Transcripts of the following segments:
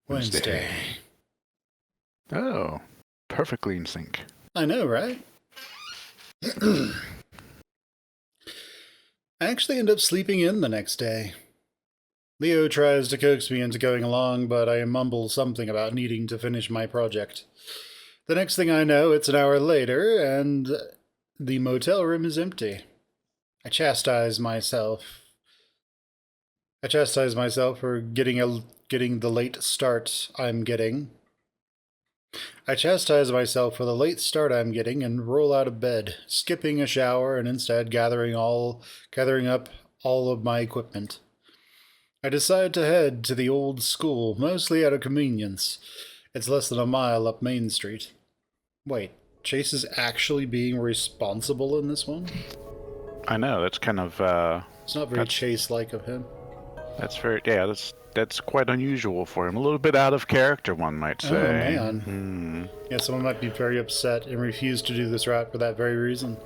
Wednesday. Oh, perfectly in sync. I know, right? I actually end up sleeping in the next day. Leo tries to coax me into going along, but I mumble something about needing to finish my project. The next thing I know, it's an hour later, and the motel room is empty. I chastise myself. For getting the late start I'm getting. I chastise myself for the late start I'm getting and roll out of bed, skipping a shower and instead gathering up all of my equipment. I decide to head to the old school, mostly out of convenience. It's less than a mile up Main Street. Wait, Chase is actually being responsible in this one? I know, that's kind of, It's not very Chase-like of him. That's quite unusual for him. A little bit out of character, one might say. Oh, man. Yeah, someone might be very upset and refuse to do this route for that very reason.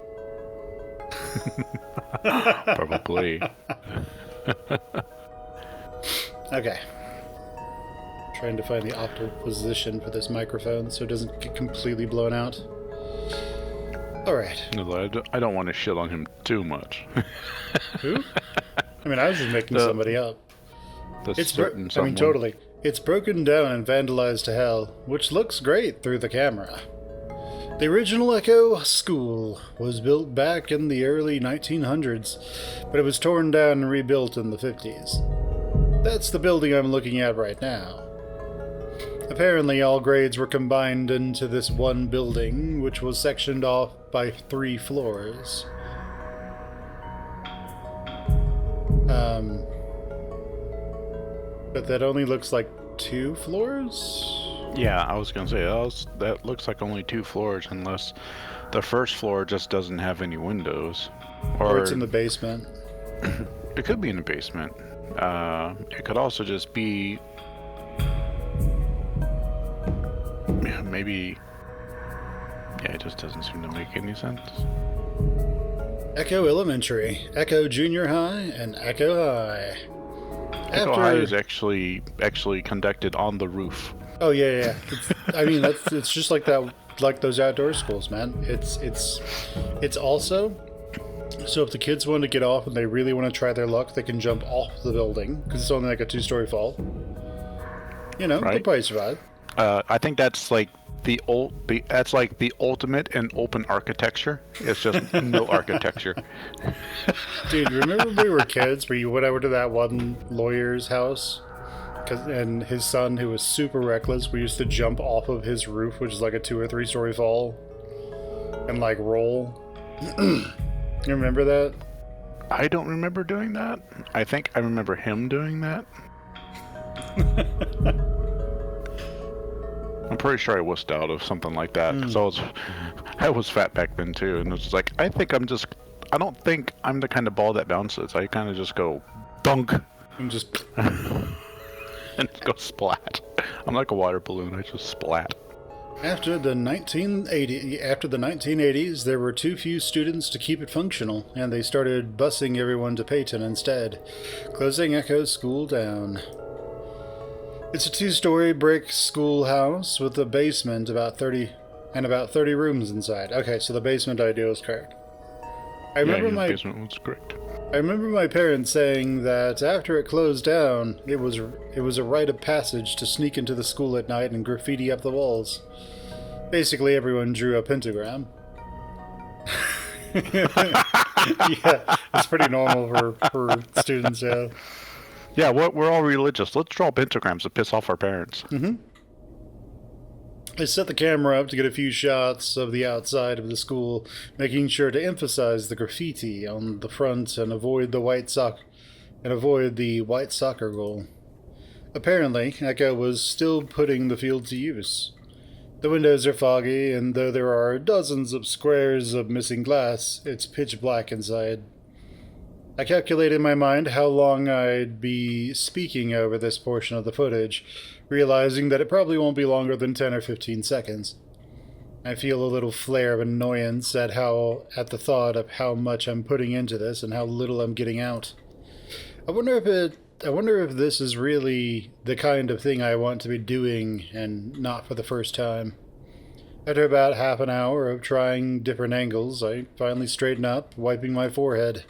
Probably. Okay. Trying to find the optimal position for this microphone so it doesn't get completely blown out. Alright. I don't want to shit on him too much. Who? I mean, I was just making somebody up. Totally. It's broken down and vandalized to hell, which looks great through the camera. The original Echo School was built back in the early 1900s, but it was torn down and rebuilt in the 50s. That's the building I'm looking at right now. Apparently, all grades were combined into this one building, which was sectioned off by 3 floors. But that only looks like 2 floors? Yeah, I was gonna say, that looks like only 2 floors, unless the first floor just doesn't have any windows. Or it's in the basement. It could be in the basement. It could also just be... maybe... Yeah, it just doesn't seem to make any sense. Echo Elementary, Echo Junior High, and Echo High. Echo High is actually conducted on the roof. Oh yeah. It's just like that, like those outdoor schools, man. It's also so if the kids want to get off and they really want to try their luck, they can jump off the building because it's only like a 2-story fall. You know, right? They'll probably survive. I think that's like the ultimate in open architecture. It's just no architecture. Dude, remember when we were kids where you went over to that one lawyer's house? And his son, who was super reckless, we used to jump off of his roof, which is like a 2 or 3 story fall, and like roll. You remember that? I don't remember doing that. I think I remember him doing that. I'm pretty sure I wussed out of something like that because I was fat back then too, and it was like I don't think I'm the kind of ball that bounces. I kind of just go dunk and just and go splat. I'm like a water balloon. I just splat. After the 1980s, there were too few students to keep it functional, and they started busing everyone to Peyton instead, closing Echo School down. It's a 2-story brick schoolhouse with a basement about 30 rooms inside. Okay, so the basement idea is correct. The basement was correct. I remember my parents saying that after it closed down, it was a rite of passage to sneak into the school at night and graffiti up the walls. Basically, everyone drew a pentagram. Yeah, it's pretty normal for students, yeah. Yeah, we're all religious. Let's draw pentagrams to piss off our parents. Mm-hmm. I set the camera up to get a few shots of the outside of the school, making sure to emphasize the graffiti on the front and avoid the white soccer goal. Apparently, Echo was still putting the field to use. The windows are foggy, and though there are dozens of squares of missing glass, it's pitch black inside. I calculated in my mind how long I'd be speaking over this portion of the footage, realizing that it probably won't be longer than 10 or 15 seconds. I feel a little flare of annoyance at the thought of how much I'm putting into this and how little I'm getting out. I wonder if I wonder if this is really the kind of thing I want to be doing and not for the first time. After about half an hour of trying different angles, I finally straighten up, wiping my forehead.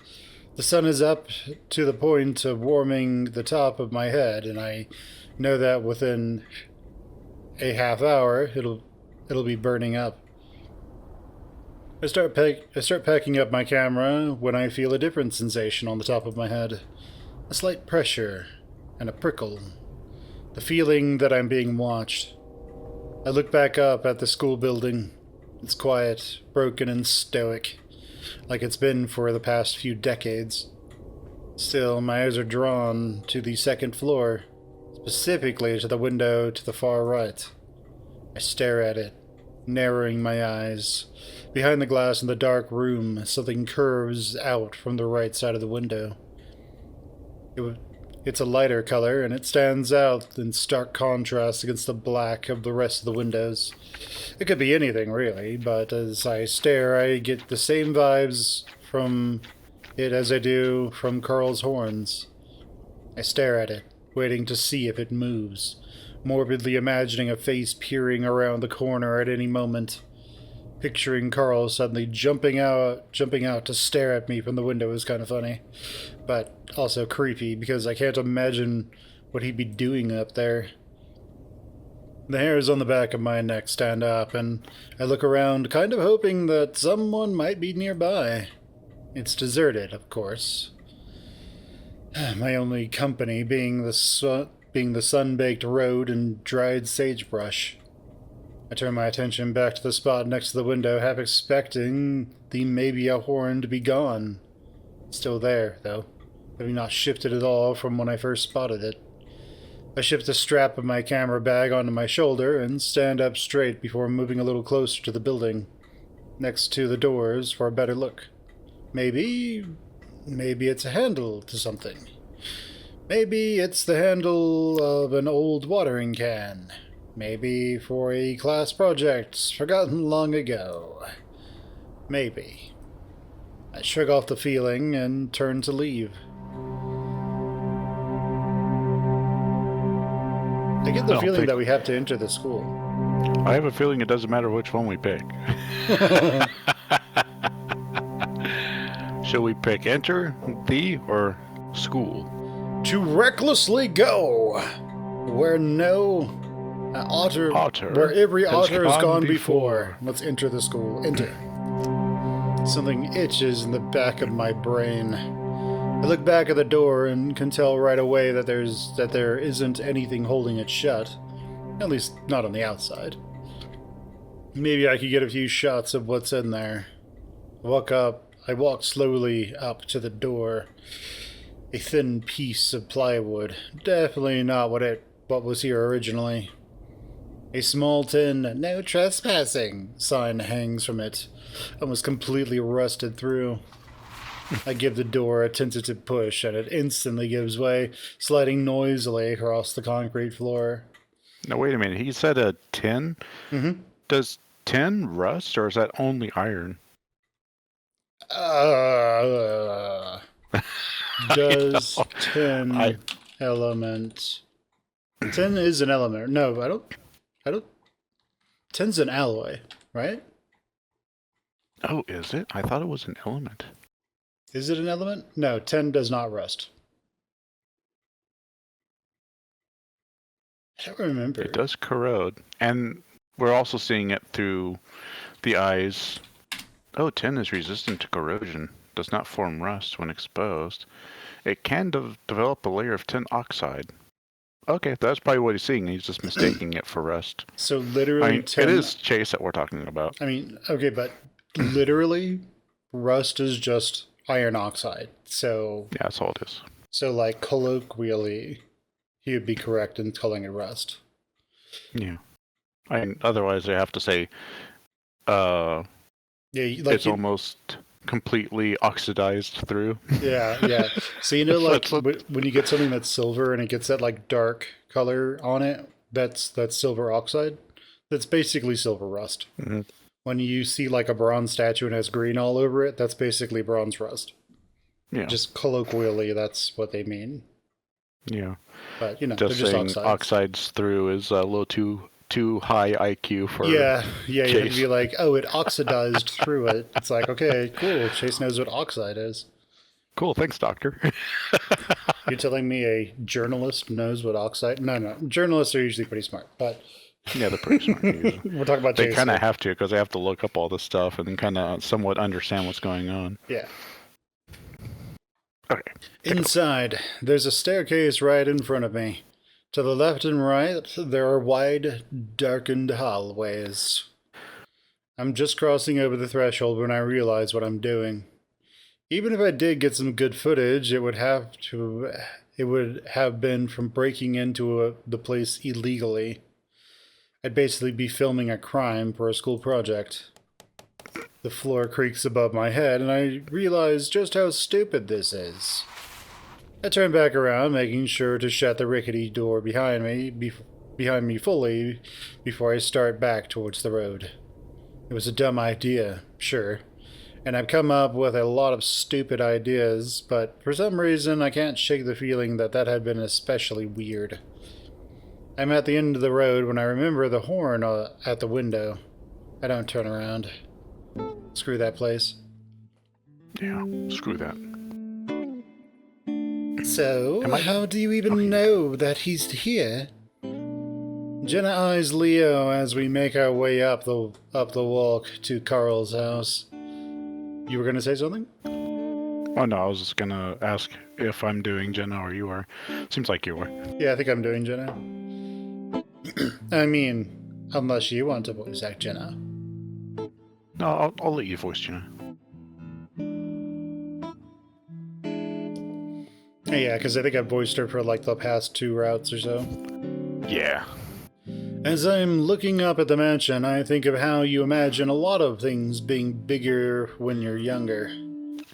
The sun is up to the point of warming the top of my head, and I know that within a half hour it'll be burning up. I start packing up my camera when I feel a different sensation on the top of my head. A slight pressure and a prickle. The feeling that I'm being watched. I look back up at the school building. It's quiet, broken, and stoic, like it's been for the past few decades. Still, my eyes are drawn to the second floor, specifically to the window to the far right. I stare at it, narrowing my eyes. Behind the glass in the dark room, something curves out from the right side of the window. It's a lighter color, and it stands out in stark contrast against the black of the rest of the windows. It could be anything, really, but as I stare, I get the same vibes from it as I do from Carl's horns. I stare at it, waiting to see if it moves, morbidly imagining a face peering around the corner at any moment. Picturing Carl suddenly jumping out to stare at me from the window is kind of funny, but also creepy because I can't imagine what he'd be doing up there. The hairs on the back of my neck stand up, and I look around, kind of hoping that someone might be nearby. It's deserted, of course. My only company being the sun-baked road and dried sagebrush. I turn my attention back to the spot next to the window, half expecting the maybe a horn to be gone. It's still there, though, having not shifted at all from when I first spotted it. I shift the strap of my camera bag onto my shoulder and stand up straight before moving a little closer to the building, next to the doors for a better look. Maybe it's a handle to something. Maybe it's the handle of an old watering can. Maybe for a class project forgotten long ago. Maybe. I shrug off the feeling and turn to leave. I get the feeling that we have to enter the school. I have a feeling it doesn't matter which one we pick. Shall we pick enter, the, or school? To recklessly go where no otter, where every otter has gone before. Let's enter the school. Enter. Something itches in the back of my brain. I look back at the door and can tell right away that there isn't anything holding it shut. At least not on the outside. Maybe I could get a few shots of what's in there. I walk slowly up to the door. A thin piece of plywood. Definitely not what was here originally. A small tin "No trespassing" sign hangs from it, almost completely rusted through. I give the door a tentative push, and it instantly gives way, sliding noisily across the concrete floor. Now, wait a minute. He said a tin? Mm-hmm. Does tin rust, or is that only iron? Does tin element... Tin is an element. No, I don't... Tin's an alloy, right? Oh, is it? I thought it was an element. Is it an element? No, tin does not rust. I don't remember. It does corrode. And we're also seeing it through the eyes. Oh, tin is resistant to corrosion. Does not form rust when exposed. It can develop a layer of tin oxide. Okay, that's probably what he's seeing. He's just mistaking it for rust. So literally tin... It is Chase that we're talking about. I mean, okay, but literally, rust is just iron oxide. So... Yeah, that's all it is. So, like, colloquially, he would be correct in calling it rust. Yeah. Otherwise, they have to say, it's almost completely oxidized through. Yeah. So, you know, like, when you get something that's silver and it gets that, like, dark color on it, that's silver oxide. That's basically silver rust. Mm-hmm. When you see, like, a bronze statue and has green all over it, that's basically bronze rust. Yeah. Just colloquially, that's what they mean. Yeah. But, they're Just just saying oxides. oxides through is a little too high IQ for Yeah, you have to Chase. be like, oh, it oxidized through it. It's like, okay, cool. Chase knows what oxide is. Cool, thanks, doctor. You're telling me a journalist knows what oxide? No, no. Journalists are usually pretty smart, but Yeah, they're pretty smart usually. we're talking about They Chase kind of here. have to because they have to look up all this stuff and then kind of somewhat understand what's going on. Yeah. Okay. Inside, there's a staircase right in front of me. To the left and right, there are wide, darkened hallways. I'm just crossing over the threshold when I realize what I'm doing. Even if I did get some good footage, it would have been from breaking into the place illegally. I'd basically be filming a crime for a school project. The floor creaks above my head, and I realize just how stupid this is. I turn back around, making sure to shut the rickety door behind me fully before I start back towards the road. It was a dumb idea, sure, and I've come up with a lot of stupid ideas, but for some reason I can't shake the feeling that had been especially weird. I'm at the end of the road when I remember the horn at the window. I don't turn around. Screw that place. Yeah, screw that. So, Am I- how do you even know that he's here? Jenna eyes Leo as we make our way up the walk to Carl's house. You were gonna say something? Oh no, I was just gonna ask if I'm doing Jenna or you are. Seems like you were. Yeah, I think I'm doing Jenna. I mean, unless you want to voice act Jenna. No, I'll let you voice Jenna. Yeah, because I think I've voiced her for like the past 2 routes or so. Yeah. As I'm looking up at the mansion, I think of how you imagine a lot of things being bigger when you're younger.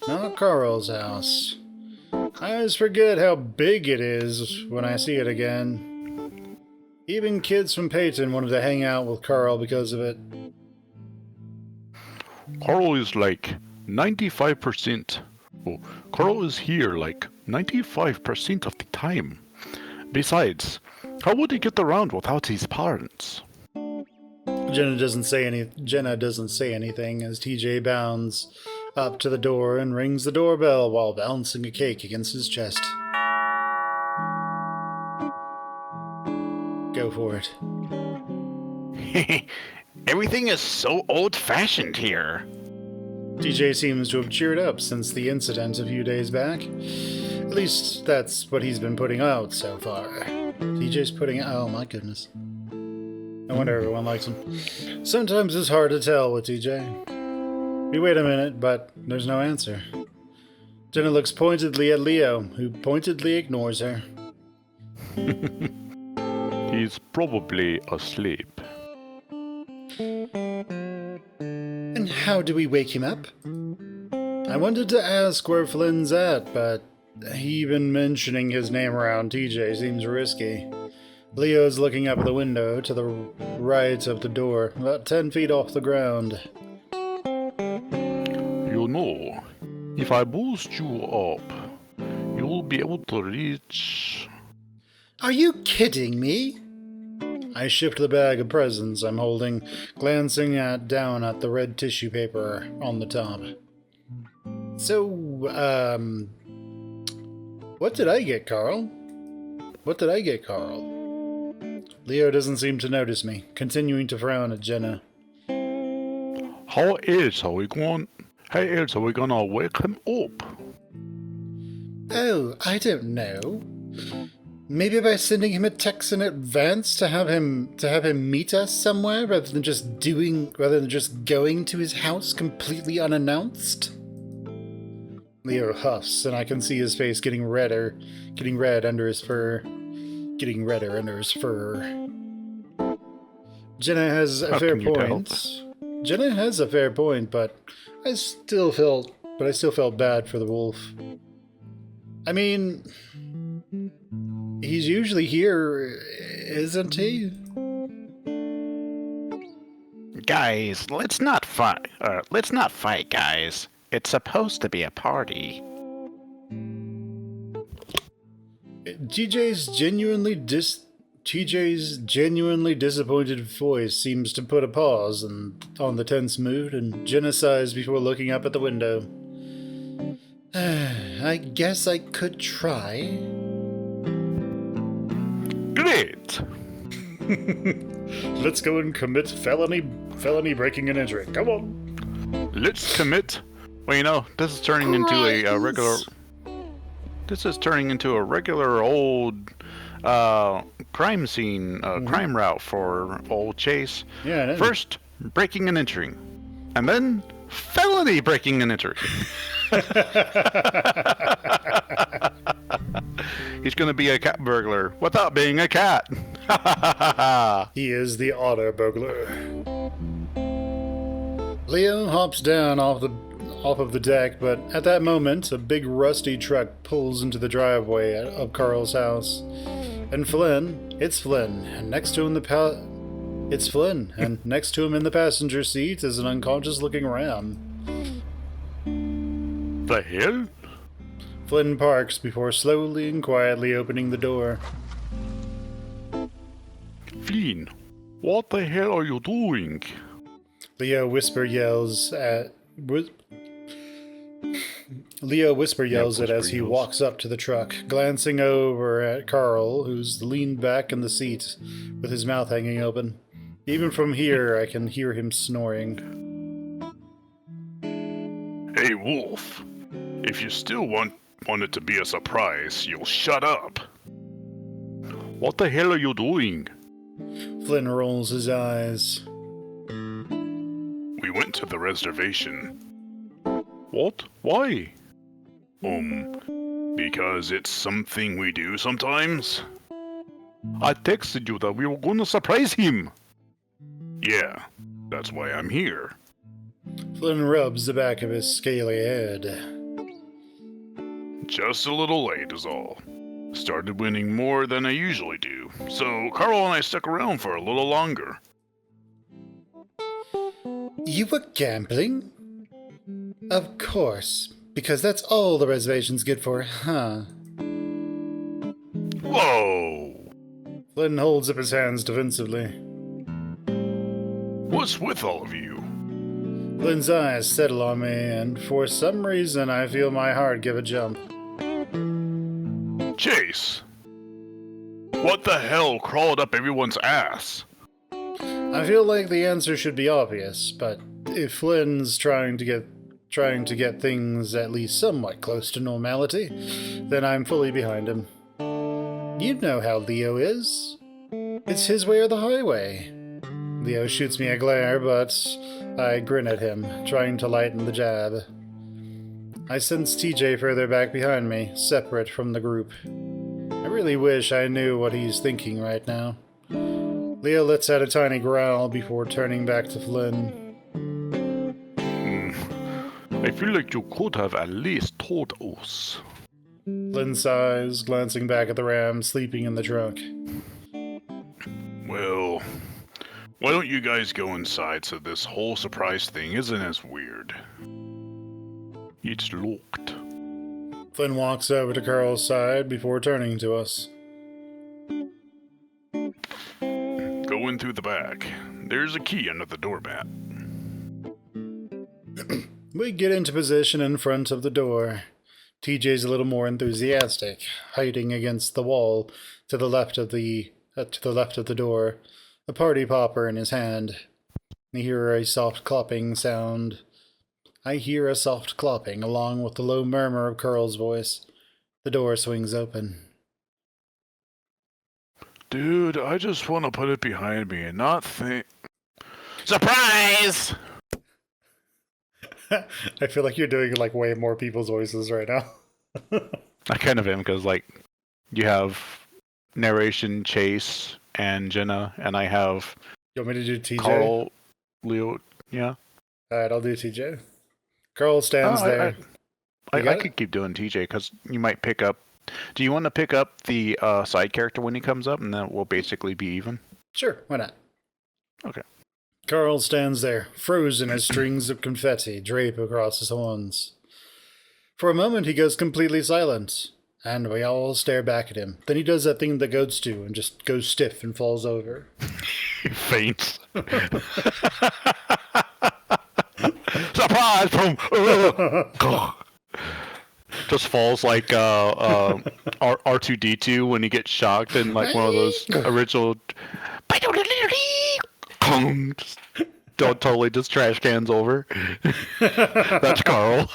Not Carl's house. I always forget how big it is when I see it again. Even kids from Peyton wanted to hang out with Carl because of it. Carl is like 95%. Oh, Carl is here like 95% of the time. Besides, how would he get around without his parents? Jenna doesn't say anything as TJ bounds up to the door and rings the doorbell while balancing a cake against his chest. Go for it. Everything is so old-fashioned here. TJ seems to have cheered up since the incident a few days back. At least that's what he's been putting out so far. TJ's putting out. Oh my goodness. No wonder everyone likes him. Sometimes it's hard to tell with TJ. We wait a minute, but there's no answer. Jenna looks pointedly at Leo, who pointedly ignores her. He's probably asleep. And how do we wake him up? I wanted to ask where Flynn's at, but even mentioning his name around TJ seems risky. Leo's looking up the window to the right of the door, about 10 feet off the ground. You know, if I boost you up, you'll be able to reach... Are you kidding me? I shift the bag of presents I'm holding, glancing down at the red tissue paper on the top. So, what did I get, Carl? What did I get, Carl? Leo doesn't seem to notice me, continuing to frown at Jenna. How else are we gonna wake him up? Oh, I don't know. Maybe by sending him a text in advance to have him meet us somewhere rather than just going to his house completely unannounced. Leo huffs, and I can see his face getting red under his fur. Jenna has a fair point. Jenna has a fair point, but I still felt bad for the wolf. I mean, he's usually here, isn't he? Guys, let's not fight. Let's not fight, guys. It's supposed to be a party. TJ's genuinely disappointed voice seems to put a pause on the tense mood, and Jenna sighs before looking up at the window. I guess I could try. Great! Let's go and commit felony breaking and entering. Come on. Let's commit. Well, this is turning into a regular. This is turning into a regular old crime scene, crime route for old Chase. Yeah. First, breaking and entering, and then felony breaking and entering. He's going to be a cat burglar without being a cat. He is the otter burglar. Leo hops down off of the deck, but at that moment, a big rusty truck pulls into the driveway of Carl's house. And it's Flynn, and next to him it's Flynn, and next to him in the passenger seat is an unconscious-looking ram. The hell? Flynn parks before slowly and quietly opening the door. Flynn, what the hell are you doing? Leo whisper yells it as he walks up to the truck, glancing over at Carl, who's leaned back in the seat with his mouth hanging open. Even from here, I can hear him snoring. Hey, Wolf. If you still want it to be a surprise, you'll shut up. What the hell are you doing? Flynn rolls his eyes. We went to the reservation. What? Why? Because it's something we do sometimes. I texted you that we were gonna surprise him. Yeah, that's why I'm here. Flynn rubs the back of his scaly head. Just a little late is all. Started winning more than I usually do, so Carl and I stuck around for a little longer. You were gambling? Of course, because that's all the reservation's good for, huh? Whoa! Flynn holds up his hands defensively. What's with all of you? Flynn's eyes settle on me, and for some reason I feel my heart give a jump. Chase! What the hell crawled up everyone's ass? I feel like the answer should be obvious, but if Flynn's trying to get things at least somewhat close to normality, then I'm fully behind him. You know how Leo is. It's his way or the highway. Leo shoots me a glare, but I grin at him, trying to lighten the jab. I sense TJ further back behind me, separate from the group. I really wish I knew what he's thinking right now. Leo lets out a tiny growl before turning back to Flynn. I feel like you could have at least told us. Flynn sighs, glancing back at the ram sleeping in the trunk. Well, why don't you guys go inside so this whole surprise thing isn't as weird? It's locked. Flynn walks over to Carl's side before turning to us. Go in through the back. There's a key under the doormat. We get into position in front of the door. TJ's a little more enthusiastic, hiding against the wall to the left of the door, a party popper in his hand. I hear a soft clopping along with the low murmur of Carl's voice. The door swings open. Dude, I just want to put it behind me and not think... Surprise! I feel like you're doing like way more people's voices right now. I kind of am, because like, you have narration, Chase, and Jenna, and I have... You want me to do TJ? Carl, Leo, yeah. Alright, I'll do TJ. Carl stands there. I could keep doing TJ, because you might pick up... Do you want to pick up the side character when he comes up, and then we'll basically be even? Sure, why not? Okay. Carl stands there, frozen as strings of confetti drape across his horns. For a moment he goes completely silent, And we all stare back at him. Then he does that thing that goats do and just goes stiff and falls over. He faints. Surprise! Boom! Just falls like R2D2 when he gets shocked in like one of those original. Just totally just trash cans over. That's Carl.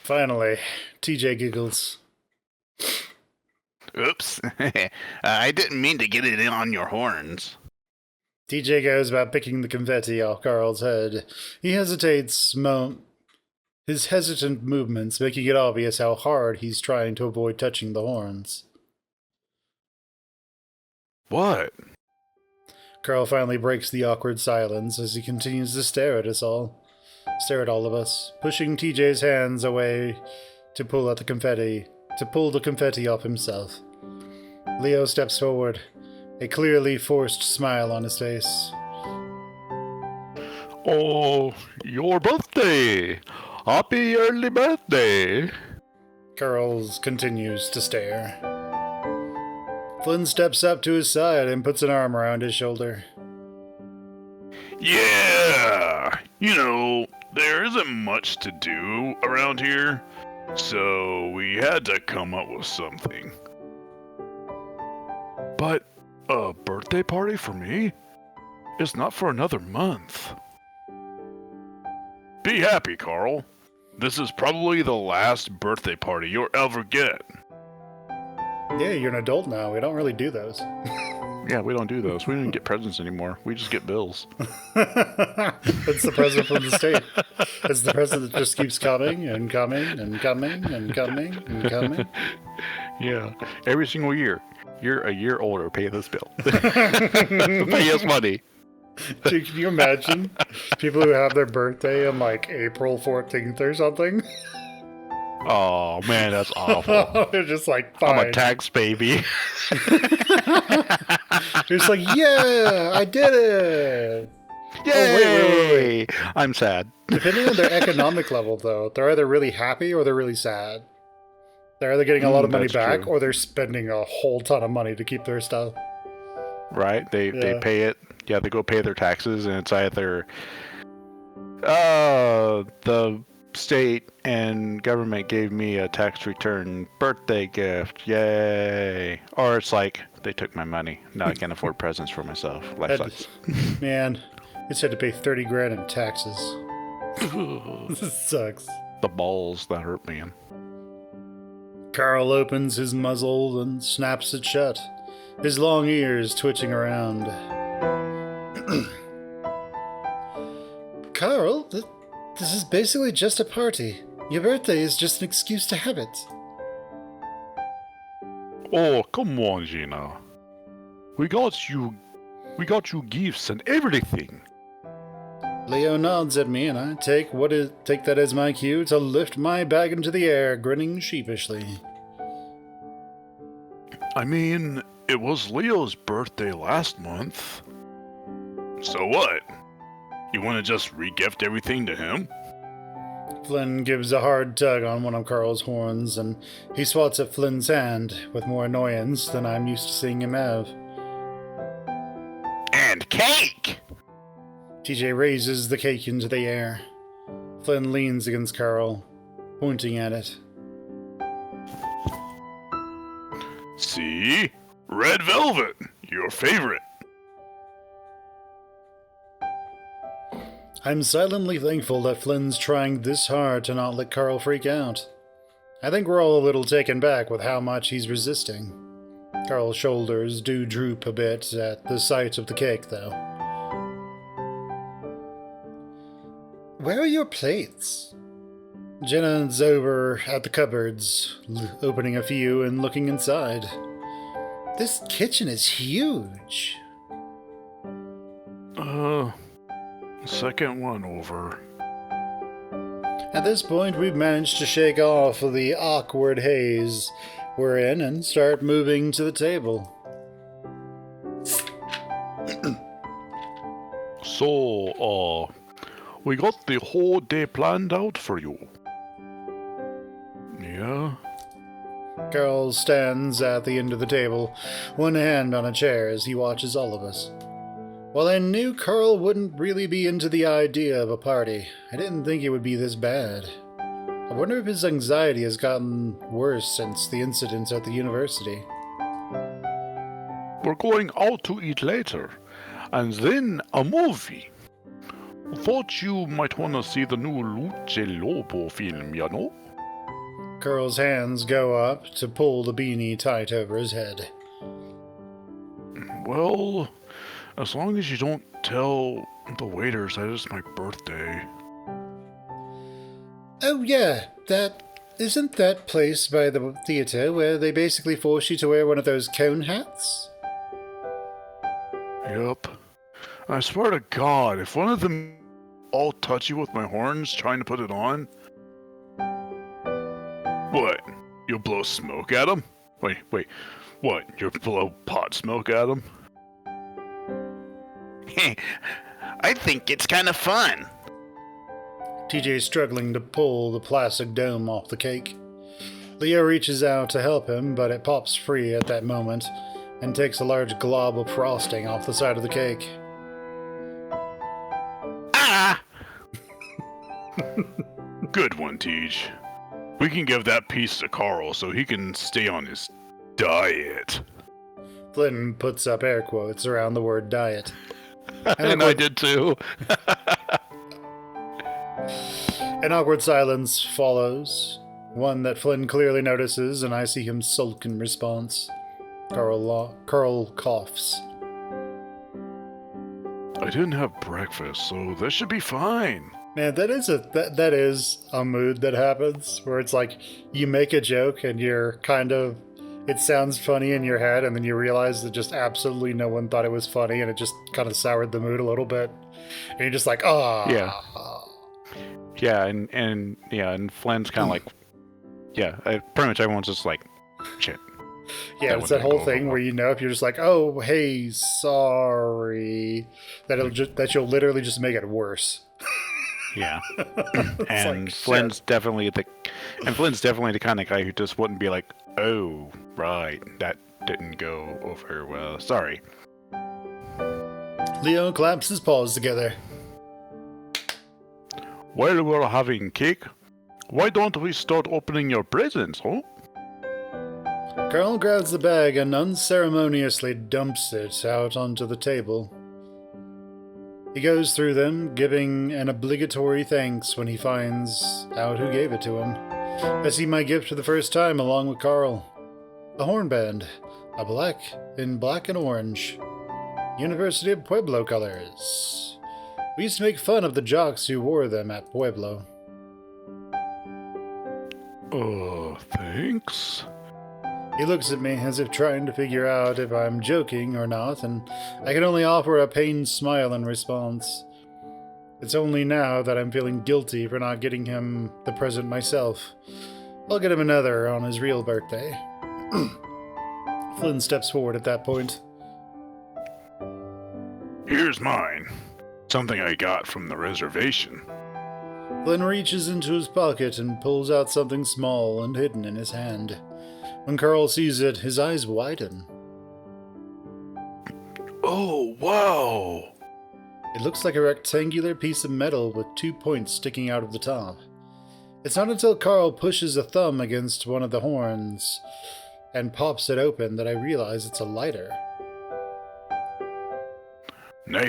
Finally, TJ giggles. Oops. I didn't mean to get it in on your horns. TJ goes about picking the confetti off Carl's head. He hesitates, his hesitant movements making it obvious how hard he's trying to avoid touching the horns. What? Carl finally breaks the awkward silence as he continues to stare at all of us, pushing TJ's hands away to pull the confetti off himself. Leo steps forward, a clearly forced smile on his face. Oh, your birthday! Happy early birthday! Carl continues to stare. Flynn steps up to his side and puts an arm around his shoulder. Yeah! You know, there isn't much to do around here, so we had to come up with something. But a birthday party for me? It's not for another month. Be happy, Carl. This is probably the last birthday party you'll ever get. Yeah, you're an adult now. We don't really do those. Yeah, we don't do those. We don't even get presents anymore. We just get bills. It's the present from the state. It's the present that just keeps coming and coming and coming and coming and coming. Yeah, every single year. You're a year older, pay this bill. Pay us money. Dude, can you imagine people who have their birthday on like April 14th or something? Oh, man, that's awful. They're just like, fine. I'm a tax baby. You're just like, yeah, I did it. Yay! Oh, wait. I'm sad. Depending on their economic level, though, they're either really happy or they're really sad. They're either getting a lot of money back or they're spending a whole ton of money to keep their stuff. Right? They pay it. Yeah, they go pay their taxes, and it's either the state and government gave me a tax return birthday gift. Yay. Or it's like, they took my money. Now I can't afford presents for myself. Life sucks. Man, I just had to pay 30 grand in taxes. This sucks. The balls that hurt, man. Carl opens his muzzle and snaps it shut, his long ears twitching around. Carl, this is basically just a party. Your birthday is just an excuse to have it. Oh, come on, Gina. We got you gifts and everything. Leo nods at me, and I take that as my cue to lift my bag into the air, grinning sheepishly. I mean, it was Leo's birthday last month. So what? You want to just re-gift everything to him? Flynn gives a hard tug on one of Carl's horns, and he swats at Flynn's hand with more annoyance than I'm used to seeing him have. And cake! TJ raises the cake into the air. Flynn leans against Carl, pointing at it. See? Red velvet! Your favorite! I'm silently thankful that Flynn's trying this hard to not let Carl freak out. I think we're all a little taken back with how much he's resisting. Carl's shoulders do droop a bit at the sight of the cake, though. Where are your plates? Jenna's over at the cupboards, opening a few and looking inside. This kitchen is huge. Second one over. At this point, we've managed to shake off the awkward haze we're in and start moving to the table. So, we got the whole day planned out for you. Yeah? Carl stands at the end of the table, one hand on a chair as he watches all of us. While I knew Carl wouldn't really be into the idea of a party, I didn't think it would be this bad. I wonder if his anxiety has gotten worse since the incident at the university. We're going out to eat later, and then a movie. Thought you might want to see the new Luce Lobo film, you know? Carl's hands go up to pull the beanie tight over his head. Well, as long as you don't tell the waiters that it's my birthday. Oh yeah, isn't that place by the theater where they basically force you to wear one of those cone hats? Yep. I swear to God, if one of them all touch you with my horns trying to put it on... What? You'll blow smoke at them? Wait. What? You'll blow pot smoke at them? I think it's kind of fun. TJ's struggling to pull the plastic dome off the cake. Leo reaches out to help him, but it pops free at that moment and takes a large glob of frosting off the side of the cake. Ah! Good one, Tej. We can give that piece to Carl so he can stay on his diet. Flynn puts up air quotes around the word diet. And I did too. An awkward silence follows, one that Flynn clearly notices, and I see him sulk in response. Carl coughs. I didn't have breakfast, so this should be fine. Man, that is a mood that happens where it's like you make a joke and it sounds funny in your head, and then you realize that just absolutely no one thought it was funny, and it just kind of soured the mood a little bit, and you're just like, Yeah, and Flynn's kind of like, pretty much everyone's just like, shit. Yeah, it's that whole thing where if you're just like, oh, hey, sorry, that you'll literally just make it worse. Yeah, and Flynn's definitely the kind of guy who just wouldn't be like, oh, right, that didn't go over well. Sorry. Leo claps his paws together. While we're having cake, why don't we start opening your presents, huh? Carl grabs the bag and unceremoniously dumps it out onto the table. He goes through them, giving an obligatory thanks when he finds out who gave it to him. I see my gift for the first time along with Carl. A horn band, in black and orange. University of Pueblo colors. We used to make fun of the jocks who wore them at Pueblo. Thanks. He looks at me as if trying to figure out if I'm joking or not, and I can only offer a pained smile in response. It's only now that I'm feeling guilty for not getting him the present myself. I'll get him another on his real birthday. Flynn steps forward at that point. Here's mine. Something I got from the reservation. Flynn reaches into his pocket and pulls out something small and hidden in his hand. When Carl sees it, his eyes widen. Oh, wow! It looks like a rectangular piece of metal with 2 points sticking out of the top. It's not until Carl pushes a thumb against one of the horns and pops it open that I realize it's a lighter. Now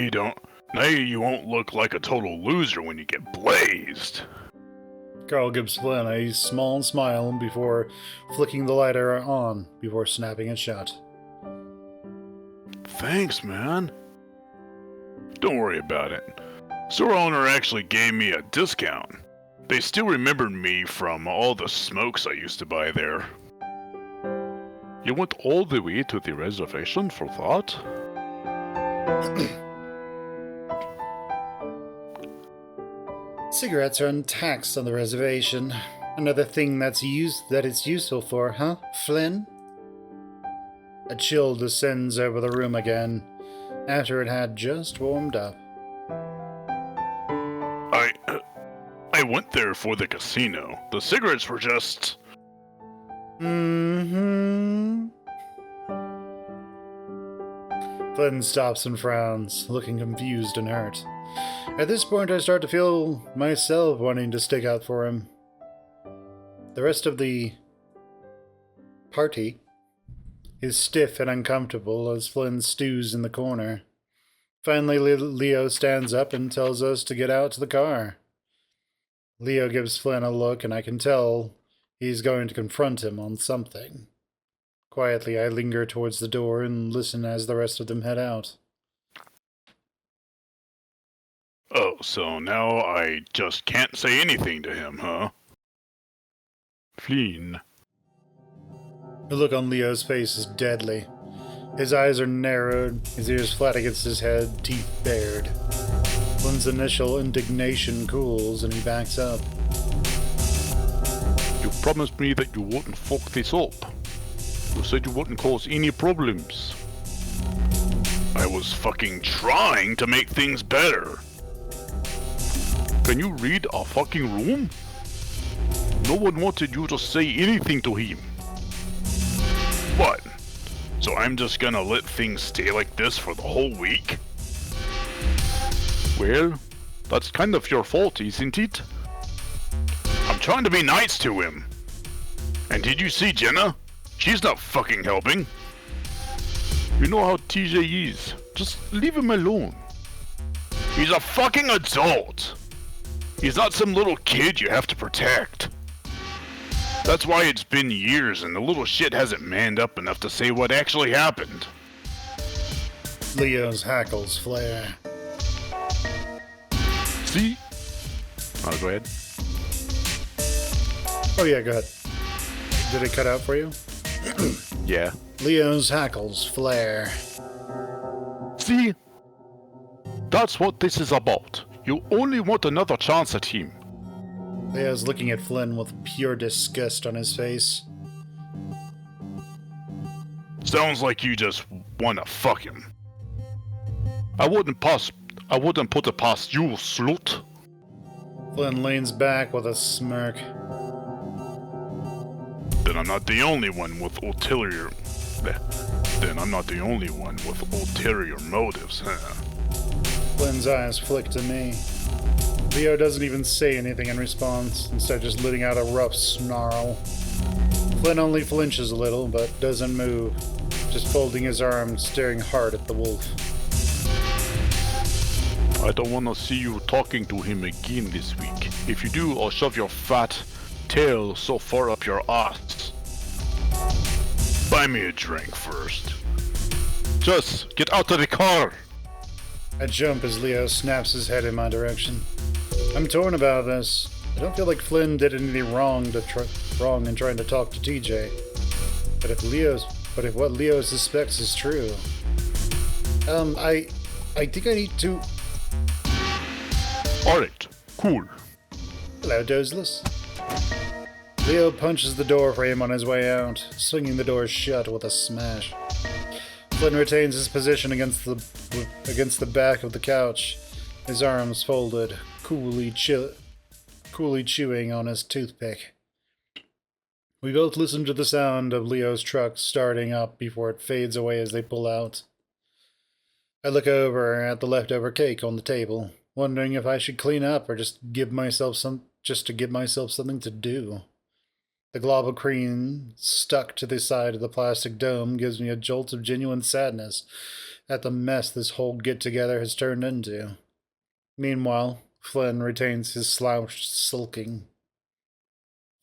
you won't look like a total loser when you get blazed. Carl gives Flynn a small smile before flicking the lighter on before snapping it shut. Thanks, man. Don't worry about it. Store owner actually gave me a discount. They still remembered me from all the smokes I used to buy there. You went all the way to the reservation for that? Cigarettes are untaxed on the reservation. Another thing it's useful for, huh, Flynn? A chill descends over the room again, after it had just warmed up. I went there for the casino. The cigarettes were just Mm-hmm. Flynn stops and frowns, looking confused and hurt. At this point, I start to feel myself wanting to stick out for him. The rest of the party is stiff and uncomfortable as Flynn stews in the corner. Finally, Leo stands up and tells us to get out to the car. Leo gives Flynn a look, and I can tell he's going to confront him on something. Quietly, I linger towards the door and listen as the rest of them head out. Oh, so now I just can't say anything to him, huh? Flynn. The look on Leo's face is deadly. His eyes are narrowed, his ears flat against his head, teeth bared. Flynn's initial indignation cools and he backs up. You promised me that you wouldn't fuck this up. You said you wouldn't cause any problems. I was fucking trying to make things better. Can you read a fucking room? No one wanted you to say anything to him. What? So I'm just gonna let things stay like this for the whole week? Well, that's kind of your fault, isn't it? I'm trying to be nice to him. And did you see Jenna? She's not fucking helping. You know how TJ is. Just leave him alone. He's a fucking adult. He's not some little kid you have to protect. That's why it's been years and the little shit hasn't manned up enough to say what actually happened. Leo's hackles flare. See? Oh, go ahead. Oh yeah, go ahead. Did it cut out for you? Yeah. Leo's hackles flare. See? That's what this is about. You only want another chance at him. Leo's looking at Flynn with pure disgust on his face. Sounds like you just wanna fuck him. I wouldn't put it past you, slut. Flynn leans back with a smirk. Then I'm not the only one with ulterior... Then I'm not the only one with ulterior motives, huh? Flynn's eyes flick to me. Leo doesn't even say anything in response, instead just letting out a rough snarl. Flynn only flinches a little, but doesn't move, just folding his arms, staring hard at the wolf. I don't want to see you talking to him again this week. If you do, I'll shove your fat tail so far up your ass. Buy me a drink first. Just get out of the car! I jump as Leo snaps his head in my direction. I'm torn about this. I don't feel like Flynn did anything wrong in trying to talk to TJ. But if what Leo suspects is true, I think I need to. Alright, cool. Hello, Dozeless. Leo punches the door frame on his way out, swinging the door shut with a smash. Flynn retains his position against the back of the couch, his arms folded, coolly chewing on his toothpick. We both listen to the sound of Leo's truck starting up before it fades away as they pull out. I look over at the leftover cake on the table, wondering if I should clean up or just to give myself something to do. The glob of cream stuck to the side of the plastic dome gives me a jolt of genuine sadness at the mess this whole get-together has turned into. Meanwhile, Flynn retains his slouched sulking.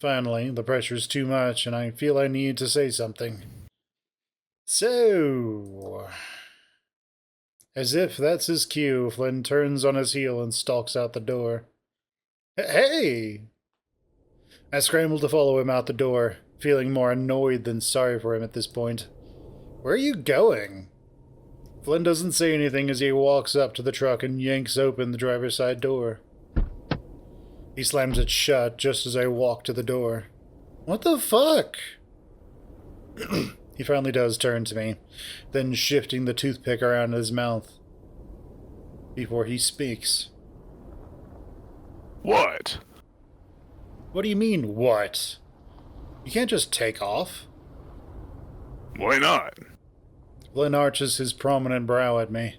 Finally, the pressure's too much, and I feel I need to say something. So... As if that's his cue, Flynn turns on his heel and stalks out the door. Hey! I scramble to follow him out the door, feeling more annoyed than sorry for him at this point. Where are you going? Flynn doesn't say anything as he walks up to the truck and yanks open the driver's side door. He slams it shut just as I walk to the door. What the fuck? He finally does turn to me, then shifting the toothpick around his mouth before he speaks. What? What do you mean, what? You can't just take off. Why not? Flynn arches his prominent brow at me,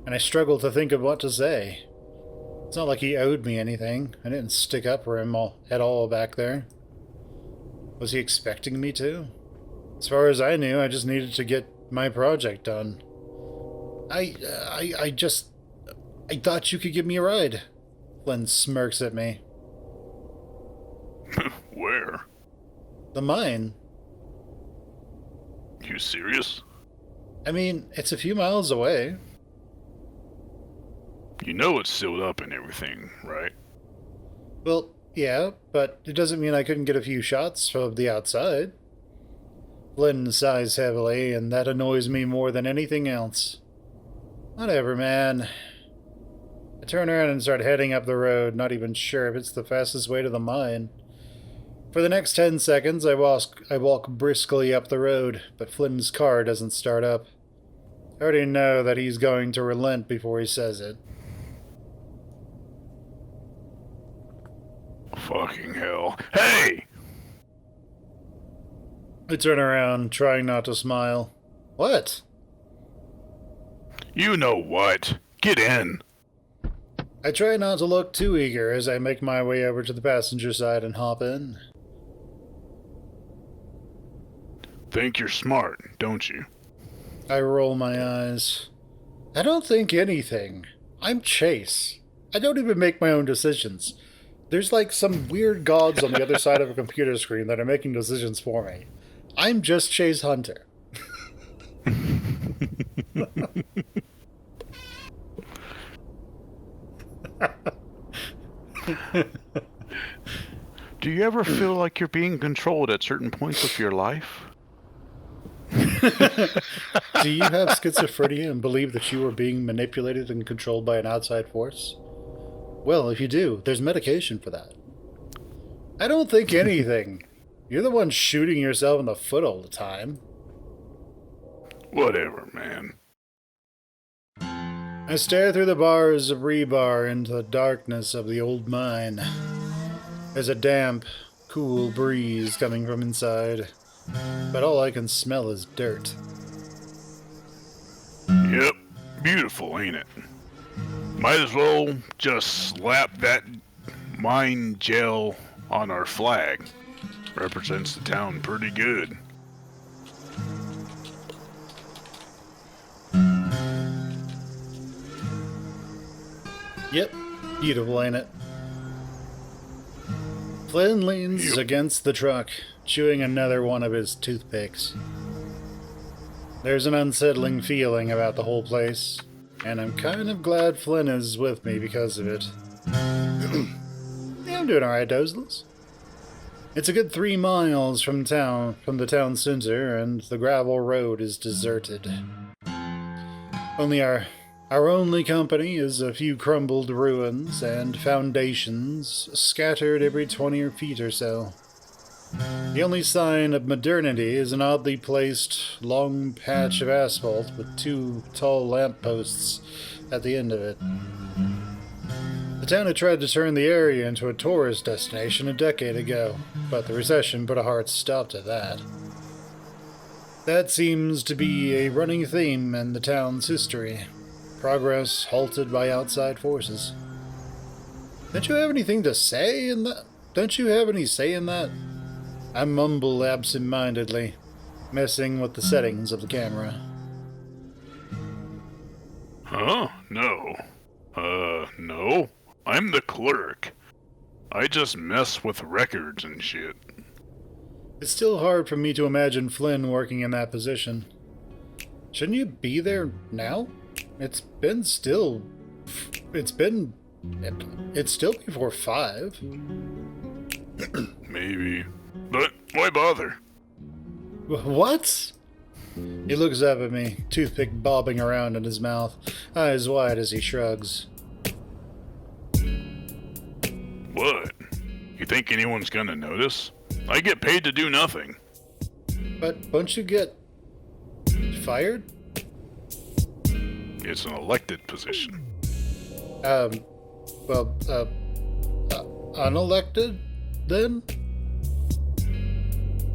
and I struggle to think of what to say. It's not like he owed me anything. I didn't stick up for him at all back there. Was he expecting me to? As far as I knew, I just needed to get my project done. I thought you could give me a ride. Flynn smirks at me. Where? The mine. You serious? I mean, it's a few miles away. You know it's sealed up and everything, right? Well, yeah, but it doesn't mean I couldn't get a few shots from the outside. Flynn sighs heavily, and that annoys me more than anything else. Whatever, man. I turn around and start heading up the road, not even sure if it's the fastest way to the mine. For the next 10 seconds, I walk briskly up the road, but Flynn's car doesn't start up. I already know that he's going to relent before he says it. Fucking hell. Hey! I turn around, trying not to smile. What? You know what? Get in. I try not to look too eager as I make my way over to the passenger side and hop in. Think you're smart, don't you? I roll my eyes. I don't think anything. I'm Chase. I don't even make my own decisions. There's like some weird gods on the other side of a computer screen that are making decisions for me. I'm just Chase Hunter. Do you ever feel like you're being controlled at certain points of your life? Do you have schizophrenia and believe that you are being manipulated and controlled by an outside force? Well, if you do, there's medication for that. I don't think anything. You're the one shooting yourself in the foot all the time. Whatever, man. I stare through the bars of rebar into the darkness of the old mine. There's a damp, cool breeze coming from inside, but all I can smell is dirt. Yep, beautiful, ain't it? Might as well just slap that mine gel on our flag. Represents the town pretty good. Yep, beautiful, ain't it? Flynn leans against the truck, chewing another one of his toothpicks. There's an unsettling feeling about the whole place, and I'm kind of glad Flynn is with me because of it. Yeah, I'm doing alright, Dozless. It's a good 3 miles from the town center, and the gravel road is deserted. Only our only company is a few crumbled ruins and foundations scattered every 20 feet or so. The only sign of modernity is an oddly placed long patch of asphalt with 2 tall lampposts at the end of it. The town had tried to turn the area into a tourist destination a decade ago, but the recession put a hard stop to that. That seems to be a running theme in the town's history. Progress halted by outside forces. Don't you have anything to say in that? Don't you have any say in that? I mumble absent-mindedly, messing with the settings of the camera. Huh? No. No. I'm the clerk. I just mess with records and shit. It's still hard for me to imagine Flynn working in that position. Shouldn't you be there now? It's still before 5. Maybe. But why bother? What? He looks up at me, toothpick bobbing around in his mouth, eyes wide as he shrugs. What? You think anyone's gonna notice? I get paid to do nothing. But won't you get fired? It's an elected position. Unelected, then?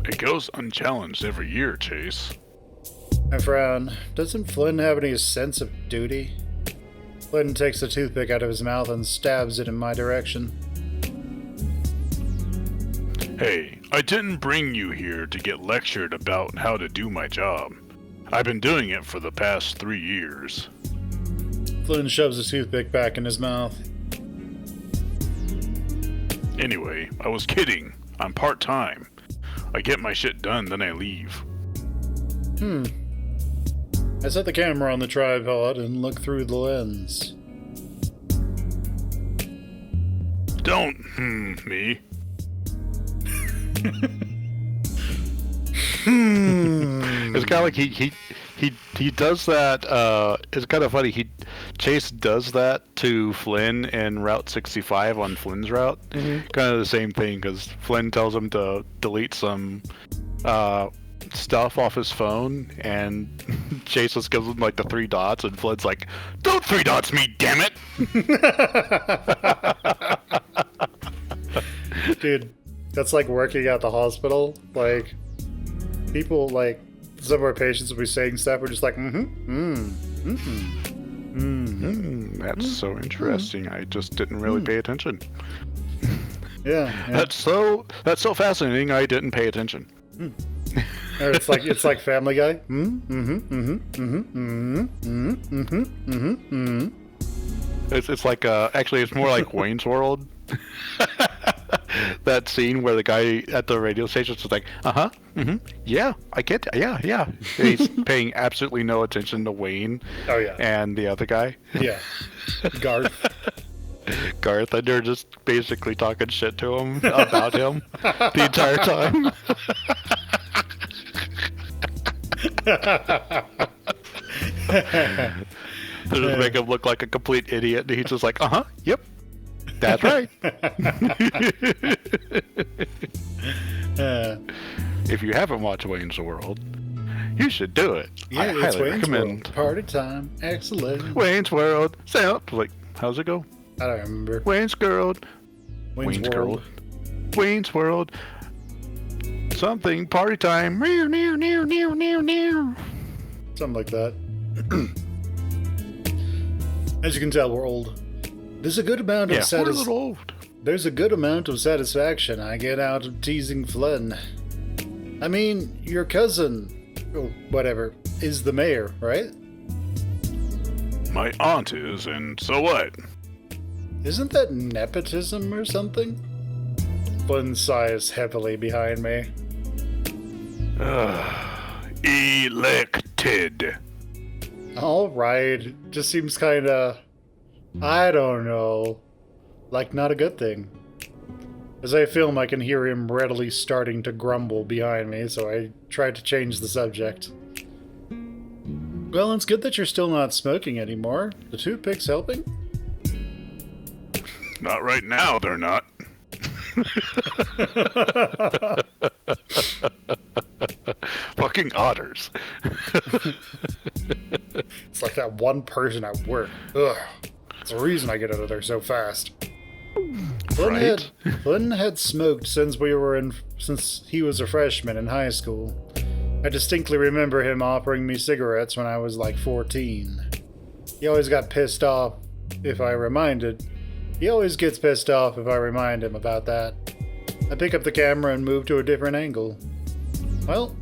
It goes unchallenged every year, Chase. I frown. Doesn't Flynn have any sense of duty? Flynn takes a toothpick out of his mouth and stabs it in my direction. Hey, I didn't bring you here to get lectured about how to do my job. I've been doing it for the past 3 years. Flynn shoves his toothpick back in his mouth. Anyway, I was kidding. I'm part-time. I get my shit done, then I leave. I set the camera on the tripod and look through the lens. Don't me. It's kind of like he does that. It's kind of funny. Chase does that to Flynn in Route 65 on Flynn's route. Kind of the same thing, because Flynn tells him to delete some stuff off his phone, and Chase just gives him like the 3 dots, and Flynn's like, "Don't 3 dots me, damn it!" Dude, that's like working at the hospital. Like, people, like, some of our patients will be saying stuff, we're just like, That's so interesting. I just didn't really pay attention. Yeah. That's so fascinating. I didn't pay attention. Or it's like Family Guy. It's like actually it's more like Wayne's World. That scene where the guy at the radio station is like, yeah, I get that. Yeah. He's paying absolutely no attention to Wayne. Oh yeah. And the other guy. Yeah. Garth, and they're just basically talking shit to him about him the entire time. They just make him look like a complete idiot, and he's just like, yep, that's right. If you haven't watched Wayne's World, you should do it. Yeah, I it's highly Wayne's recommend. World. Party time. Excellent. Wayne's World. Sound like, how's it go? I don't remember. Wayne's World. Wayne's World. Wayne's World. Something party time. Something like that. As you can tell, we're old. There's a good amount of We're a little old. There's a good amount of satisfaction I get out of teasing Flynn. I mean, your cousin, or whatever, is the mayor, right? My aunt is, and so what? Isn't that nepotism or something? Flynn sighs heavily behind me. Elected. Alright, just seems kinda, I don't know, like not a good thing. As I film, I can hear him readily starting to grumble behind me, so I try to change the subject. Well, it's good that you're still not smoking anymore. The toothpick's helping? Not right now, they're not. Fucking otters. It's like that one person at work. Ugh. It's the reason I get out of there so fast. Flynn had smoked since he was a freshman in high school. I distinctly remember him offering me cigarettes when I was like 14. He always gets pissed off if I remind him about that. I pick up the camera and move to a different angle. Well,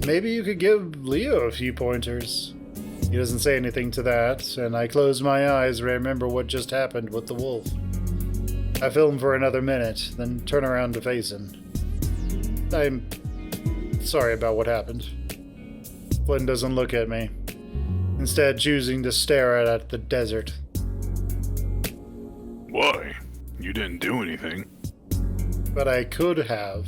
maybe you could give Leo a few pointers. He doesn't say anything to that, and I close my eyes and remember what just happened with the wolf. I film for another minute, then turn around to face him. I'm sorry about what happened. Flynn doesn't look at me, instead choosing to stare at the desert. Why? You didn't do anything. But I could have.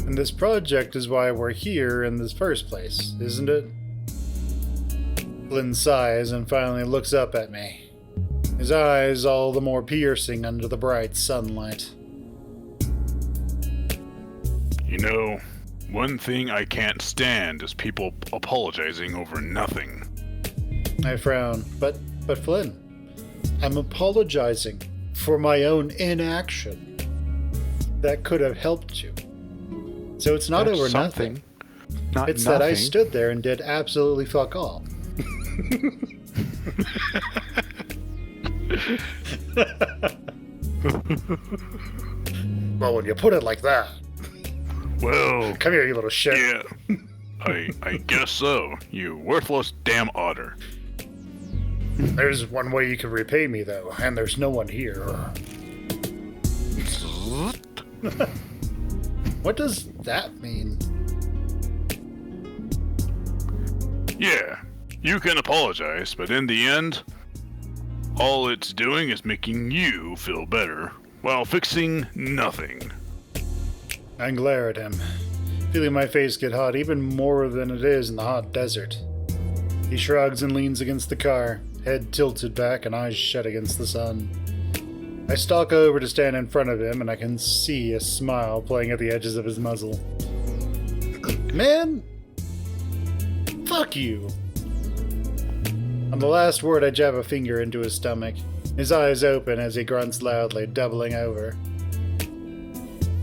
And this project is why we're here in the first place, isn't it? Flynn sighs and finally looks up at me. His eyes all the more piercing under the bright sunlight. You know, one thing I can't stand is people apologizing over nothing. I frown. But Flynn, I'm apologizing for my own inaction. That could have helped you. So it's not That's over something. nothing. Not It's nothing. that I stood there and did absolutely fuck all. Well, when you put it like that. Well, Come here, you little shit. yeah. I guess so. You worthless damn otter. There's one way you can repay me, though, and there's no one here. What does that mean? Yeah, you can apologize, but in the end, all it's doing is making you feel better while fixing nothing. I glare at him, feeling my face get hot even more than it is in the hot desert. He shrugs and leans against the car, head tilted back and eyes shut against the sun. I stalk over to stand in front of him, and I can see a smile playing at the edges of his muzzle. Man! Fuck you! On the last word, I jab a finger into his stomach. His eyes open as he grunts loudly, doubling over.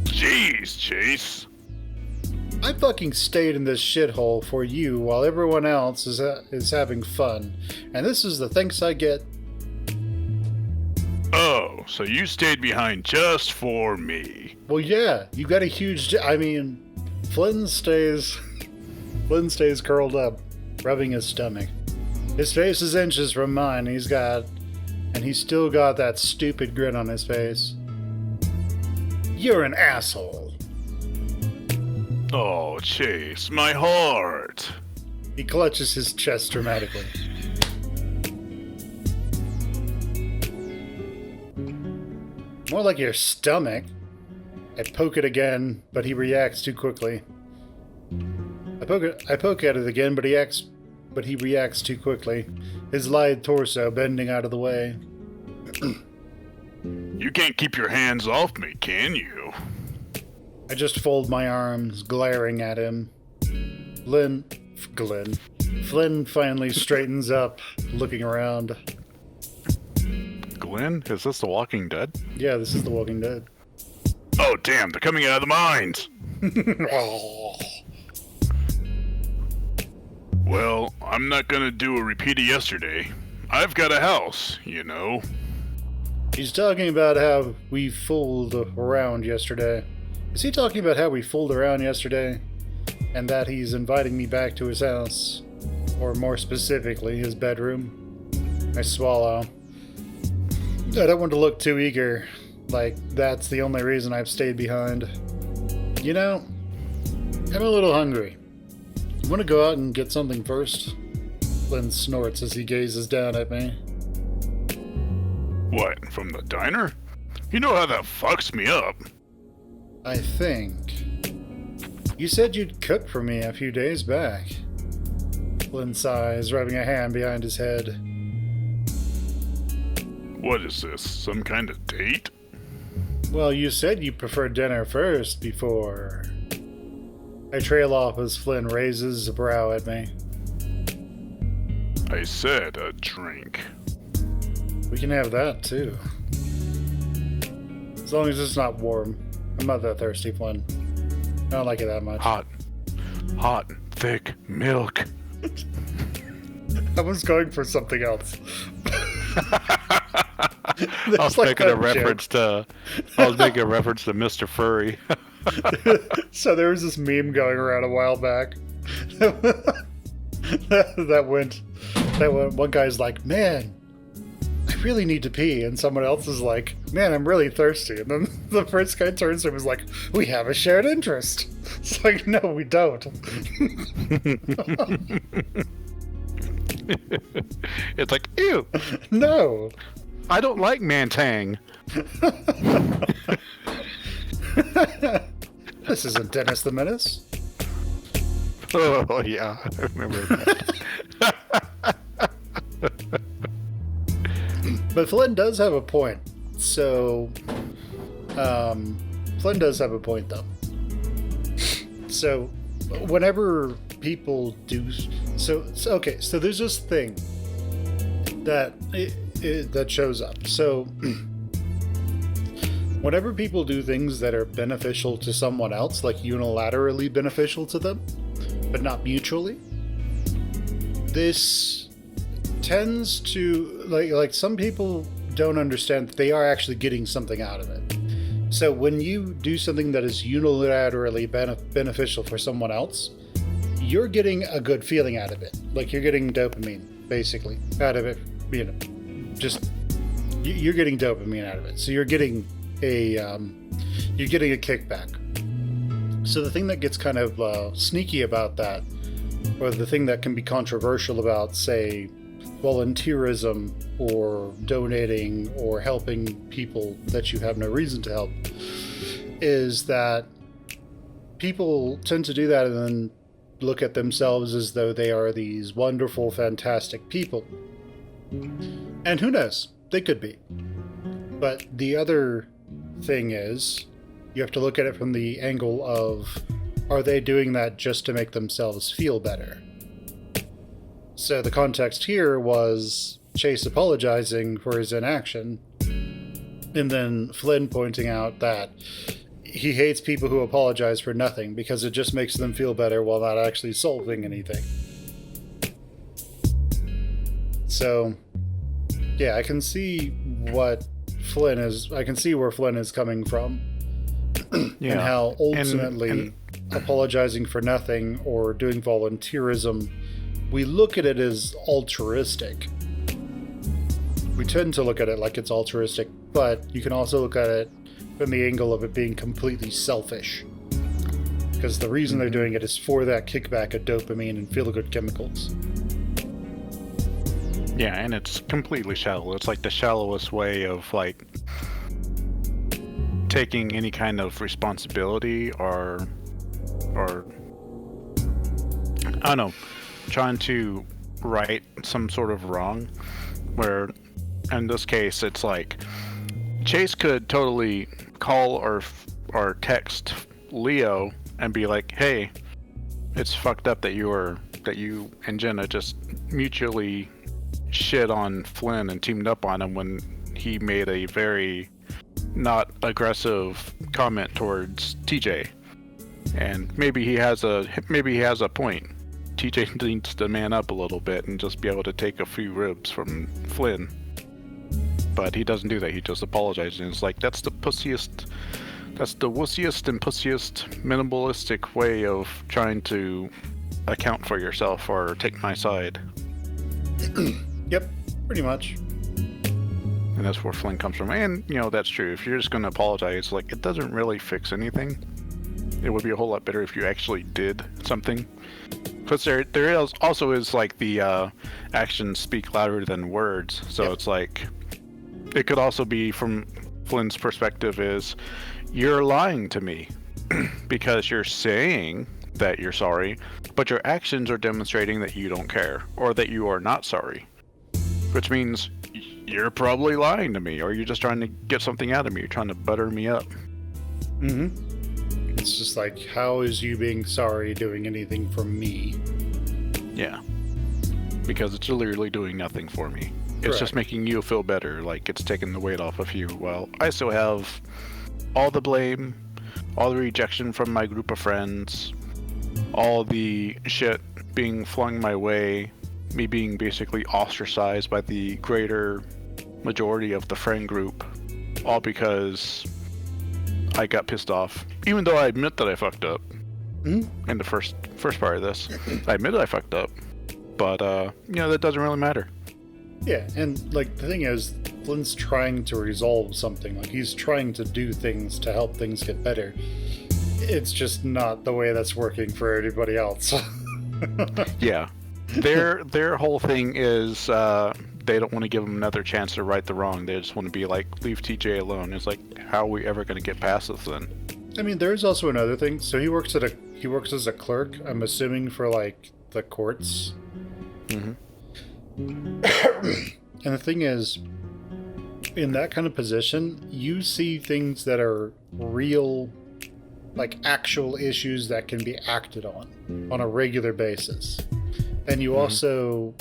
Jeez, Chase. I fucking stayed in this shithole for you while everyone else is having fun, and this is the thanks I get. Oh, so you stayed behind just for me. Well, yeah, you got a huge. Flynn stays curled up, rubbing his stomach. His face is inches from mine. He's still got that stupid grin on his face. You're an asshole. Oh, Chase, my heart. He clutches his chest dramatically. More like your stomach. I poke it again, but he reacts too quickly. I poke at it again, but he reacts too quickly. His lithe torso bending out of the way. You can't keep your hands off me, can you? I just fold my arms, glaring at him. Flynn finally straightens up, looking around. Glenn, is this The Walking Dead? Yeah, this is The Walking Dead. Oh, damn, they're coming out of the mines. Well, I'm not gonna do a repeat of yesterday. I've got a house, you know. He's talking about how we fooled around yesterday. Is he talking about how we fooled around yesterday? And that he's inviting me back to his house? Or more specifically, his bedroom? I swallow. I don't want to look too eager, like that's the only reason I've stayed behind. You know, I'm a little hungry. You want to go out and get something first? Flynn snorts as he gazes down at me. What, from the diner? You know how that fucks me up. I think. You said you'd cook for me a few days back. Flynn sighs, rubbing a hand behind his head. What is this, some kind of date? Well, you said you preferred dinner first before. I trail off as Flynn raises a brow at me. I said a drink. We can have that, too. As long as it's not warm. I'm not that thirsty, Flynn. I don't like it that much. Hot, thick milk. I was going for something else. I was making a reference to Mr. Furry. So there was this meme going around a while back. that went. One guy's like, "Man, I really need to pee," and someone else is like, "Man, I'm really thirsty." And then the first guy turns to him and is like, "We have a shared interest." It's like, no, we don't. It's like, ew. No. I don't like Mantang. This isn't Dennis the Menace. Oh, yeah, I remember that. But Flynn does have a point. So, Flynn does have a point, though. So, whenever people do... So there's this thing that that shows up. So, whenever people do things that are beneficial to someone else, like unilaterally beneficial to them, but not mutually, this tends to, like some people don't understand that they are actually getting something out of it. So when you do something that is unilaterally beneficial for someone else, you're getting a good feeling out of it. Like you're getting dopamine, basically, out of it. You know, just you're getting dopamine out of it. So you're getting a kickback. So the thing that gets kind of sneaky about that, or the thing that can be controversial about, say, volunteerism or donating or helping people that you have no reason to help, is that people tend to do that and then look at themselves as though they are these wonderful, fantastic people. And who knows? They could be. But the other thing is, you have to look at it from the angle of, are they doing that just to make themselves feel better? So the context here was Chase apologizing for his inaction, and then Flynn pointing out that he hates people who apologize for nothing because it just makes them feel better while not actually solving anything. So, yeah, I can see where Flynn is coming from. Yeah. And how ultimately apologizing for nothing or doing volunteerism, we look at it as altruistic. We tend to look at it like it's altruistic, but you can also look at it from the angle of it being completely selfish. Because the reason they're doing it is for that kickback of dopamine and feel-good chemicals. Yeah, and it's completely shallow. It's like the shallowest way of, like, taking any kind of responsibility or I don't know, trying to right some sort of wrong, where in this case it's like Chase could totally call or text Leo and be like, hey, it's fucked up that you and Jenna just mutually shit on Flynn and teamed up on him when he made a very not aggressive comment towards TJ. And maybe he has a point. TJ needs to man up a little bit and just be able to take a few ribs from Flynn. But he doesn't do that. He just apologizes, and it's like, that's the wussiest and pussiest minimalistic way of trying to account for yourself or take my side. Yep, pretty much. And that's where Flynn comes from. And, you know, that's true. If you're just going to apologize, like, it doesn't really fix anything. It would be a whole lot better if you actually did something. Because there also is, like, the actions speak louder than words. So It's like, it could also be, from Flynn's perspective, is, you're lying to me. Because you're saying that you're sorry, but your actions are demonstrating that you don't care, or that you are not sorry. Which means you're probably lying to me, or you're just trying to get something out of me. You're trying to butter me up. Mm-hmm. It's just like, how is you being sorry doing anything for me? Yeah. Because it's literally doing nothing for me. Correct. It's just making you feel better, like it's taking the weight off of you. Well, I still have all the blame, all the rejection from my group of friends, all the shit being flung my way, me being basically ostracized by the greater majority of the friend group, all because I got pissed off. Even though I admit that I fucked up in the first part of this. I admit I fucked up. But, that doesn't really matter. Yeah, and, like, the thing is, Flynn's trying to resolve something. Like, he's trying to do things to help things get better. It's just not the way that's working for anybody else. Yeah. Their whole thing is they don't want to give him another chance to right the wrong. They just want to be like, leave TJ alone. It's like, how are we ever going to get past this then? I mean, there's also another thing. So he works as a clerk, I'm assuming, for, like, the courts. Mm-hmm. And the thing is, in that kind of position, you see things that are real, like actual issues that can be acted on a regular basis. And you also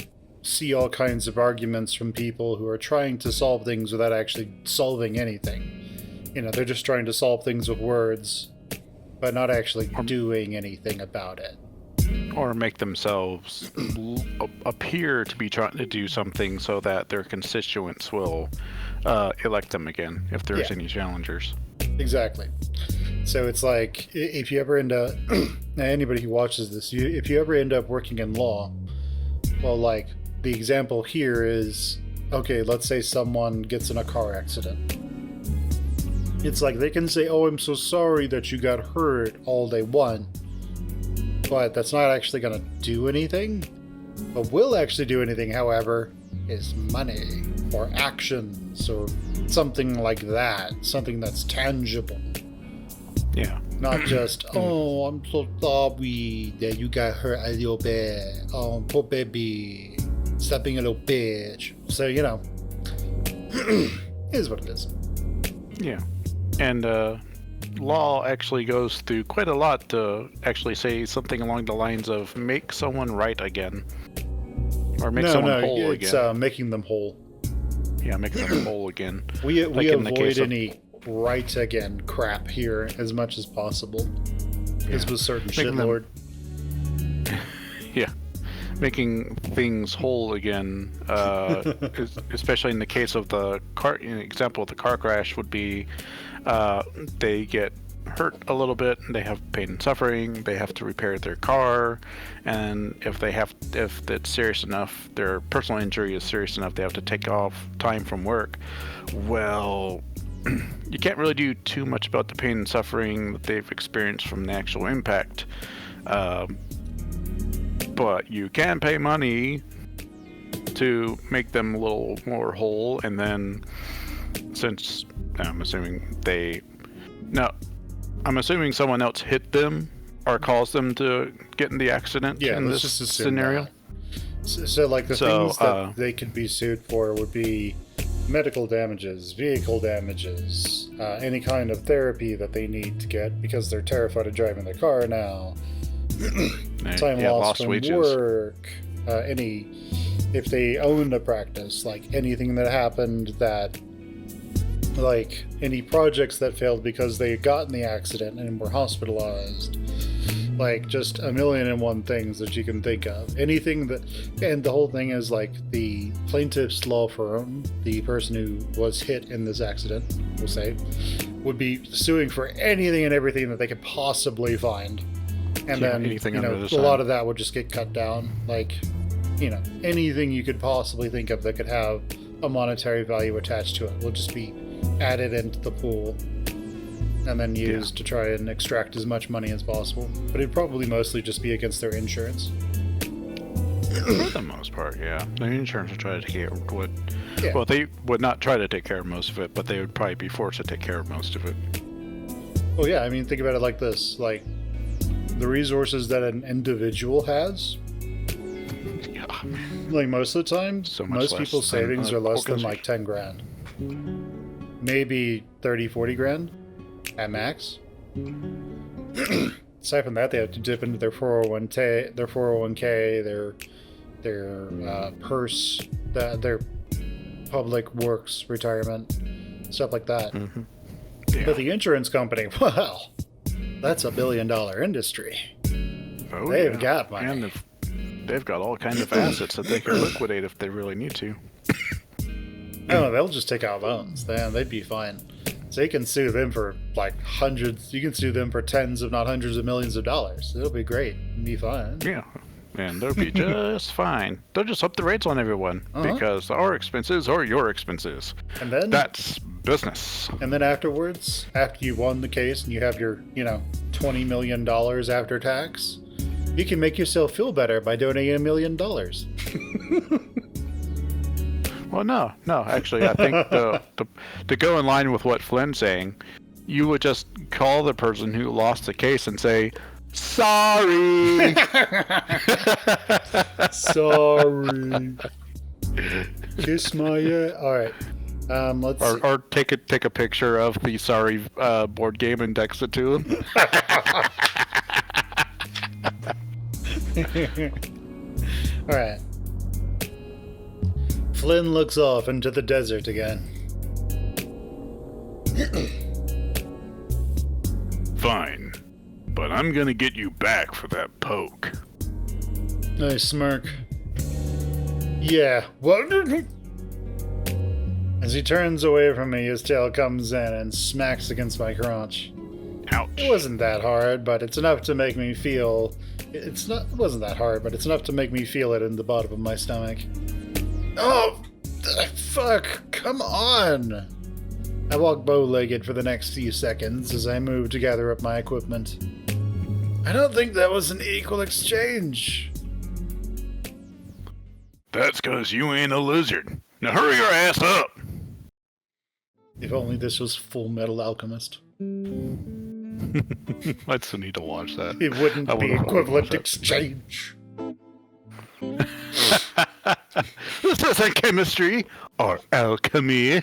see all kinds of arguments from people who are trying to solve things without actually solving anything. they're just trying to solve things with words, but not actually doing anything about it. Or make themselves appear to be trying to do something so that their constituents will elect them again if there's any challengers. Exactly. So it's like, if you ever end up, anybody who watches this, if you ever end up working in law, well, like, the example here is, okay, let's say someone gets in a car accident. It's like, they can say, oh, I'm so sorry that you got hurt all they want, but that's not actually going to do anything. What will actually do anything, however, is money, or actions, or something like that. Something that's tangible. Yeah. Not just, oh, I'm so sorry that you got hurt a little bit. Oh, poor baby. Stop being a little bitch. So, is what it is. Yeah. And law actually goes through quite a lot to actually say something along the lines of make someone right again. Or make someone whole again. It's making them whole. Yeah, making them whole again. We avoid any right again crap here as much as possible. As with certain shitlord. Yeah. Making things whole again, especially in the case of the car, example of the car crash would be they get hurt a little bit, they have pain and suffering, they have to repair their car, and if it's serious enough, their personal injury is serious enough, they have to take off time from work. Well, you can't really do too much about the pain and suffering that they've experienced from the actual impact, but you can pay money to make them a little more whole, and then since I'm assuming someone else hit them or caused them to get in the accident in this scenario. So like the things that they could be sued for would be medical damages, vehicle damages, any kind of therapy that they need to get because they're terrified of driving their car now. Time lost from work, if they owned a practice, like anything that happened that, like any projects that failed because they got in the accident and were hospitalized, like just a million and one things that you can think of. Anything that, and the whole thing is like the plaintiff's law firm, the person who was hit in this accident, we'll say, would be suing for anything and everything that they could possibly find. And then, a lot of that would just get cut down. Like, anything you could possibly think of that could have a monetary value attached to it will just be added into the pool and then used to try and extract as much money as possible. But it'd probably mostly just be against their insurance. For the most part, yeah. The insurance would try to take care of what... Yeah. Well, they would not try to take care of most of it, but they would probably be forced to take care of most of it. Well, yeah, I mean, think about it like this. Like, the resources that an individual has, like most of the time, most people's savings are less than like 10 grand. Maybe 30, 40 grand at max. Aside from that, they have to dip into their 401k, their purse, their public works retirement, stuff like that. Mm-hmm. Yeah. But the insurance company, well, that's $1 billion industry. Oh, they've got money. And they've got all kinds of assets that they can liquidate if they really need to. Oh, they'll just take out loans. Then they'd be fine. So you can sue them for like hundreds. You can sue them for tens, if not hundreds of millions of dollars. It'll be great. It'll be fine. Yeah. And they'll be just fine. They'll just up the rates on everyone because our expenses are your expenses. And then that's business. And then afterwards, after you won the case and you have your, $20 million after tax, you can make yourself feel better by donating $1 million. Well, no. Actually, I think to go in line with what Flynn's saying, you would just call the person who lost the case and say, "Sorry." Sorry. Kiss my ass. All right. Let's or take a picture of the sorry board game and text it to him. All right. Flynn looks off into the desert again. I'm gonna get you back for that poke. I smirk. Yeah, what? As he turns away from me, his tail comes in and smacks against my crotch. Ouch. It wasn't that hard, but it's enough to make me feel... It wasn't that hard, but it's enough to make me feel it in the bottom of my stomach. Oh, fuck, come on! I walk bow-legged for the next few seconds as I move to gather up my equipment. I don't think that was an equal exchange. That's 'cause you ain't a lizard. Now hurry your ass up! If only this was Full Metal Alchemist. I still need to watch that. It wouldn't I be would've equivalent watched exchange. This isn't chemistry or alchemy.